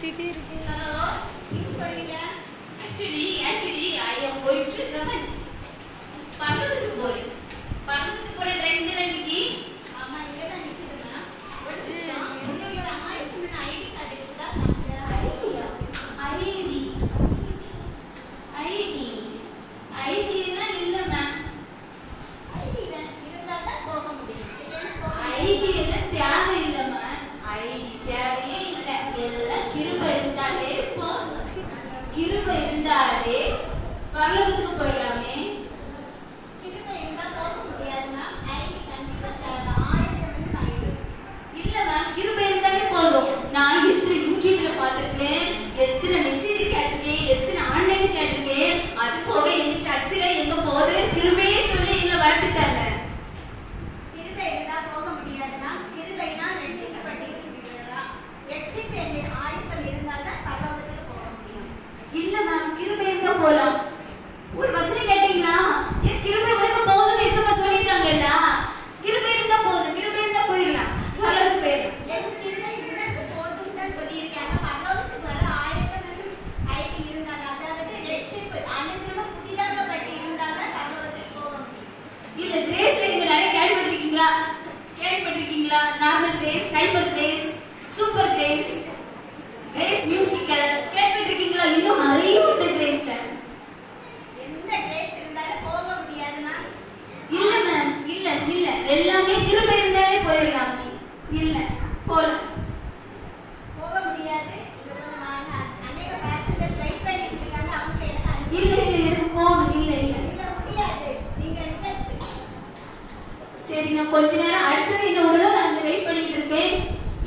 சுத்திட்டே இருக்கு. ஹலோ, இங்க போறீங்க? Actually, I am going to heaven. பரலோகத்துக்கு போறேன். பரலோகத்துக்கு போற ட்ரெயின் தான் இன்னைக்கு. ஆமா, இங்க தான் நிக்குதுமா. ஒரு நிமிஷம். உங்களோட ஆயுசு ஐடி கார்டு இருக்குதா? ஐடி எல்லாம் இல்ல மேம். ஐடி இருந்தா தான் போக முடியும். ஐடி எல்லாம் தேவை இல்ல மேம். ஐடி தேவையே இல்ல. எல்லாம் கிருபை இருந்தாலே போதும். கிருபை இருந்தாலே பரலோகத்துக்கு போயிடலாமே. கிருபை இருந்தா போக முடியாது மேம். ஐடி கண்டிப்பா தேவை. 1000 ஐடி இல்ல மேம். கிருபை இருந்தாலே போதும். நான் எத்தனை யூடியூப்ல பார்த்திருக்கேன், எத்தனை மெசேஜ் கேட்டிருக்கேன், எத்தனை ஆன்லைன் கேட்டிருக்கேன். அது போக எங்க சர்ச்சில் எங்க போது கிருபையே சொல்லி எங்களை வளர்த்துட்டாங்க. கிருபை இருந்தா போக முடியாதுன்னா, கிருபைனா ரட்சிக்கப்பட்டிருக்கிறீர்களா? ரட்சிப்பு ஆயுத்தம் இருந்தால் தான் பரலோகத்துக்கு போக முடியும். இல்ல மேம், கிருபை இருந்தா போலாம். ஒரு வசனம் கேட்டீங்களா? என் கிருபை இருந்தா போதும் பேசாம சொல்லிட்டாங்கல்ல. கிருபை இருந்தா போதும், கிருபை இருந்தா போயிடலாம், பரலோகத்துக்கு போயிடலாம். என் கிருபை உனக்கு போதும் தான் சொல்லியிருக்காங்க. பரலோகத்துக்கு வர ஆயுத்தம் ஐடி இருந்தால், அதாவது ரட்சிப்பு அனுகிரகம் புதிதாகப்பட்டு இருந்தால் தான் பரலோகத்துக்கு போக முடியும். இல்ல கிரேஸ் நீங்க நிறைய கேள்விப்பட்டிருக்கீங்களா? Normal grace, hyper grace, super grace, grace musical கேள்விப்பட்டிருக்கீங்களா? இன்னும் நிறைய உண்டு கிரேஸ்ல. எந்த கிரேஸ் இருந்தாலும் போக முடியாது மேம். இல்ல மேம், இல்ல எல்லாமே கிருபை இருந்தாலே போயிடலாம். இல்ல போலாம், போக முடியாது. அநேக பாஸ்டர்ஸ் வெயிட் பண்ணிட்டு இருக்காங்க. அவங்க இல்ல எனக்கு போகணும். இல்ல முடியாது. நீங்க சரி, நான் கொஞ்ச நேரம் அடுத்தது என்ன உடனே நான் வெயிட் பண்ணிட்டு இருக்கேன்.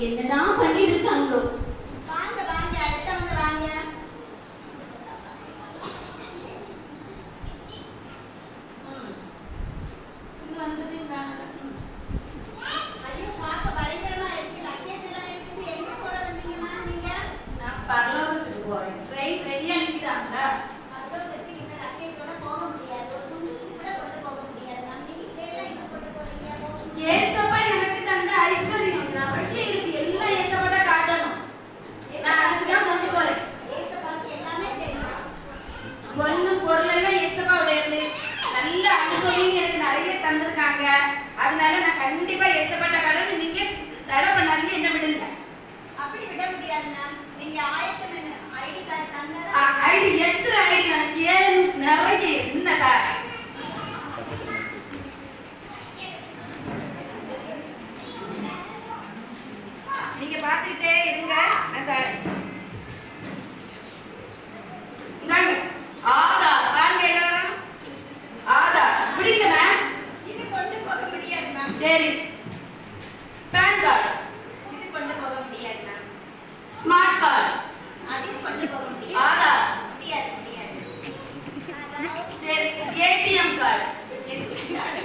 என்னதான் பண்ணிட்டு இருக்காங்களோ. வாங்க அடுத்தவங்க வாங்க. ஐயோ, பார்க்க பயங்கரமா இருக்கு. லக்கேஜ் எல்லாம் இருக்குது. எங்க போற வந்தீங்கம்மா நீங்க? நான் பரலோகத்துக்கு போறேன். ட்ரெயின் ரெடியா நிக்குதாங்க. பரலோகத்துக்கு இந்த லக்கேஜோட போக முடியாது. ஒரு குண்டூசி கூட கொண்டு போக முடியாது. நீங்க இதெல்லாம் எங்க கொண்டு போறீங்க? ஏசப்பா எனக்கு தந்த ஐஸ்வர்யம் நிறைய இருக்கு. எல்லாம் ஏசப்பாட்ட காட்டணும். நான் அதுக்கு தான் கொண்டு போறேன். ஏசப்பாக்கு எல்லாமே தெரியும். ஒண்ணு பொருள் எல்லாம் ஏசப்பாவுடையது. நல்ல அனுபவம் எனக்கு நிறைய தந்திருக்காங்க. அதனால நான் கண்டிப்பா ஏசப்பட்ட கடவுள் நீங்க தடை பண்ணாதீங்க, என்ன விடுங்க. அப்படி விட முடியாது மேம். நீங்க ஆயத்தம் ஐடி கார்டு தந்தா ஐடி எத்தனை ஐடி எனக்கு ஏன் நிறைய என்னதா நீங்க பாத்துக்கிட்டே இருங்க. அந்த ஆதார் வாங்க எல்லாரும். ஆதார் பிடிங்க மேம். இது கொண்டு போக முடியாது மேம். சரி, பேன் கார்டு இது கொண்டு போக முடியாது மேம். ஸ்மார்ட் கார்டு அது கொண்டு போக முடியாது. ஆதார் முடியாது. சரி, ஏடிஎம் கார்டு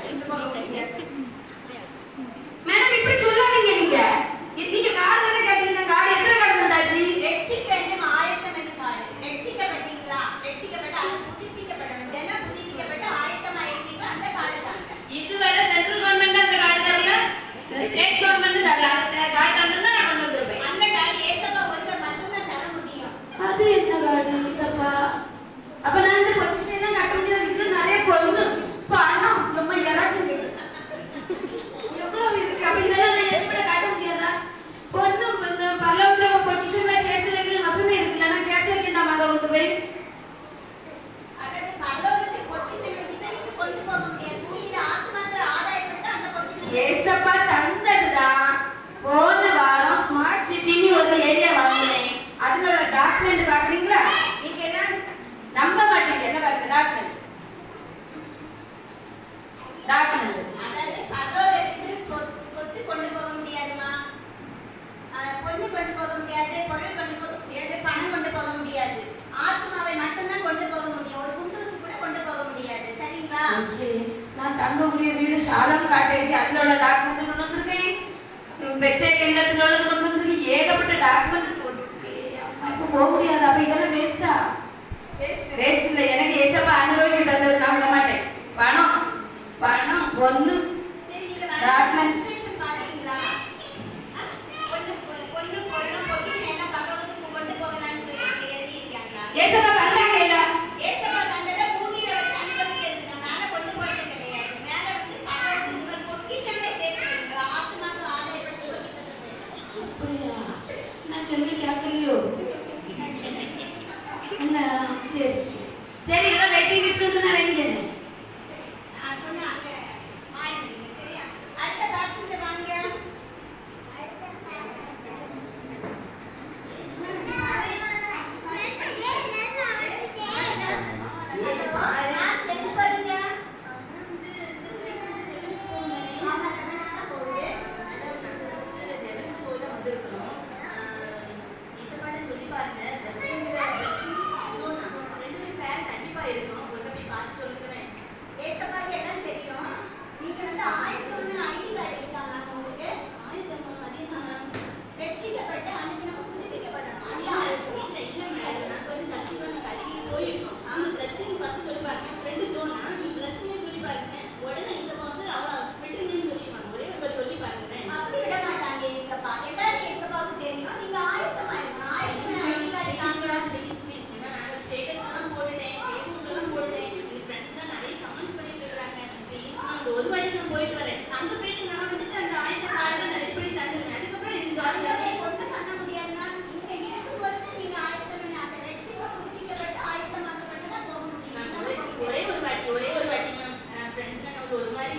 கொண்டு போக முடியாது. மேடம் இப்படி சொல்லாதீங்க. நீங்க கார்டு தானே கேட்டீங்க. கார்டு எத்தனை கார்டு வந்தாச்சு? ரட்சிப்பென்னும் ஆயத்தம் என்னும் கார்டு. ரட்சிக்கப்பட்டீங்களா? ரட்சிக்கப்பட்ட அது புதுப்பிக்கப்படணும். தினம் புதுப்பிக்கப்பட்ட ஆயத்தம் ஆயிருக்கீங்களா? அந்த கார்டு தாங்க. இதுவரை சென்ட்ரல் கவர்மெண்ட் அந்த கார்டு தரல, ஸ்டேட் கவர்மெண்ட் தரல. அந்த கார்டு தந்தா நான் கொண்டு வந்துருப்பேன். அந்த கார்டு ஏசப்பா ஒருத்தர் மட்டும் தான் தர முடியும். அது என்ன கார்டு ஏசப்பா? அப்ப நான் இந்த பொசிஷன் எல்லாம் கட்ட முடியாது. இதுல நிறைய பொண்ணு பணம் ரொம்ப இறக்குது. எவ்வளவு இருக்கு? அப்ப இதெல்லாம் நான் எப்படி காட்ட முடியாதா? பொண்ணு பல்லவத்துல பொசிஷன்ல சேர்த்து வைக்கல வசமே இருக்குல்ல. நான் சேர்த்து வைக்கணும் அதை கொண்டு போய். அதாவது பல்லவத்துக்கு பொசிஷன் வச்சுதான் நீங்க கொண்டு போக முடியாது. உங்க ஆத்மாத்திர ஆதாயப்பட்டு அந்த பொசிஷன் ஏசப்பா தந்ததுதான். போன வாரம் ஸ்மார்ட் சிட்டின்னு ஒரு ஏரியா வாங்கினேன். அதனோட டாக்குமெண்ட் பாக்குறீங்களா? நீங்க எல்லாம் நம்ப மாட்டீங்க. என்ன பாருங்க டாக்குமெண்ட். அதாவது பல்லவத்துக்கு சொத்து கொண்டு போக முடியாதுமா. பொண்ணு கொண்டு போக முடியாது, பொருள் கொண்டு போக முடியாது, பணம் கொண்டு போக முடியாது. ஆத்மாவை மட்டும்தான் கொண்டு போக முடியும். ஒரு குண்டூசி கூட கொண்டு போக முடியாது. சரிங்களா? நான் தங்கக்கூடிய வீடு ஷாலம் காட்டேஜ் அதனோட டாக்குமெண்ட் கொண்டு வந்திருக்கேன். பெத்தேக்கு எல்லாத்தினோட கொண்டு வந்திருக்கேன். ஏகப்பட்ட டாக்குமெண்ட் போட்டுருக்கேன். அம்மா இப்போ போக முடியாது. அப்ப இதெல்லாம் வேஸ்டா? வேஸ்ட் இல்லை. எனக்கு ஏசப்பா அனுபவிக்க தந்தது நான் விட மாட்டேன். பணம் பொண்ணு டாக்குமெண்ட் பாத்தீங்களா? பொண்ணு பொருளும் பொசிஷன் எல்லாம் பரலோகத்துக்கு கொண்டு போக போயிட்டு வரேன். அங்க போயிட்டு நான் வந்துட்டு அந்த ஆயத்த கார்டை நான் ரெடி பண்ணி தந்துருவேன். அதுக்கப்புறம் எனக்கு ஜாலியாவே ஒன்றும் பண்ண முடியாதுன்னா இங்க இருக்கும்போது நீங்க ஆயத்தம் அந்த ரெட்ஷிப்பை புதுப்பிக்கப்பட்டு ஆயத்தமாக்கப்பட்டு தான் போக முடியும். ஒரே ஒரு வாட்டி மேம் ஃப்ரெண்ட்ஸ்லாம் நமக்கு ஒரு மாதிரி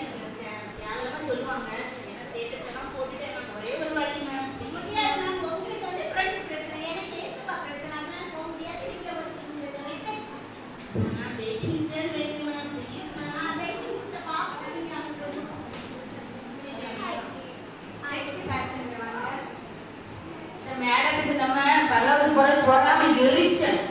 கேவலமா சொல்லுவாங்க. ஏன்னா ஸ்டேட்டஸ் எல்லாம் போட்டுட்டு ஒரே ஒரு வாட்டி மேம் ப்ளீஸ் மேம். உங்களுக்கு வந்து ஃப்ரெண்ட்ஸ் பிரச்சனை எனக்கு டேஸ்ட் பிரச்சனை அதனால போக முடியாது. நீங்க உங்களுக்கு ரிஜெக்ட் மேம். வெயிட்டிங் லிஸ்ட்ல wait ma'am please ma'am. Waiting லிஸ்ட்ல பாப்போம். நீங்க அவங்க ஐஸ்கிரீம் பேசஞ்சர் வாங்க. இந்த மேடத்துக்கு நம்ம பரலோகத்துக்கு போறது போறாம எரிச்சேன்.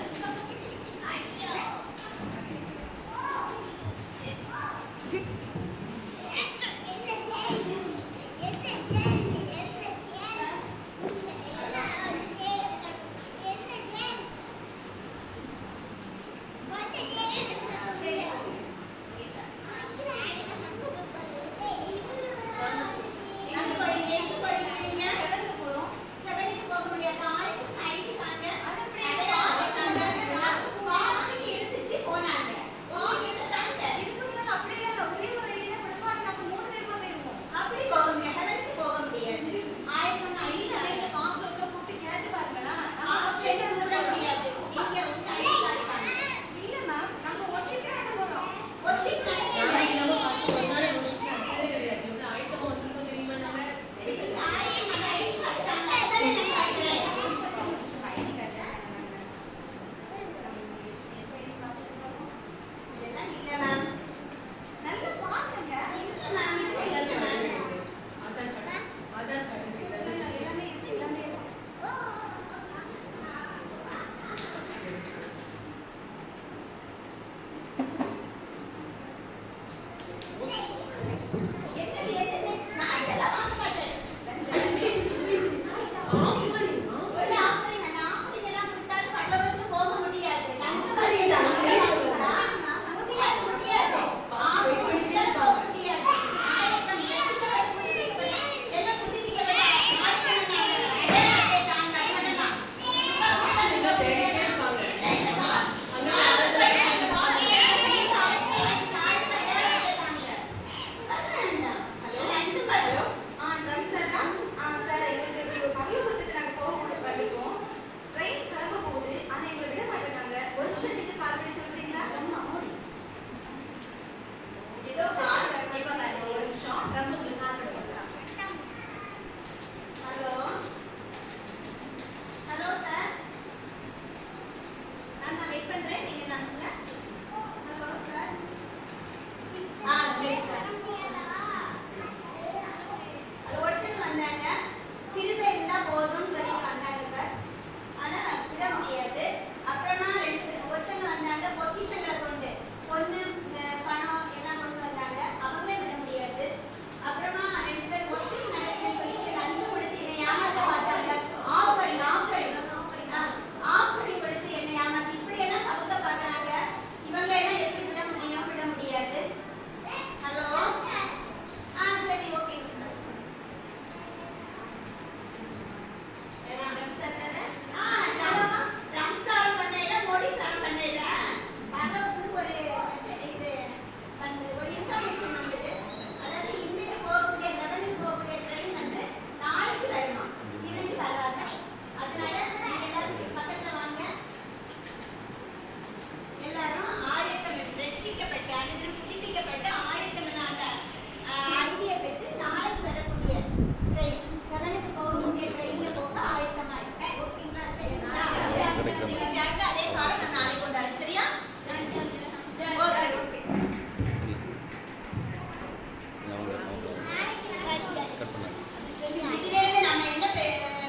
இதிலிருந்து நம்ம என்ன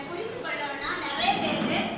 குறித்து கொள்ளணும்னா நிறைய பேர்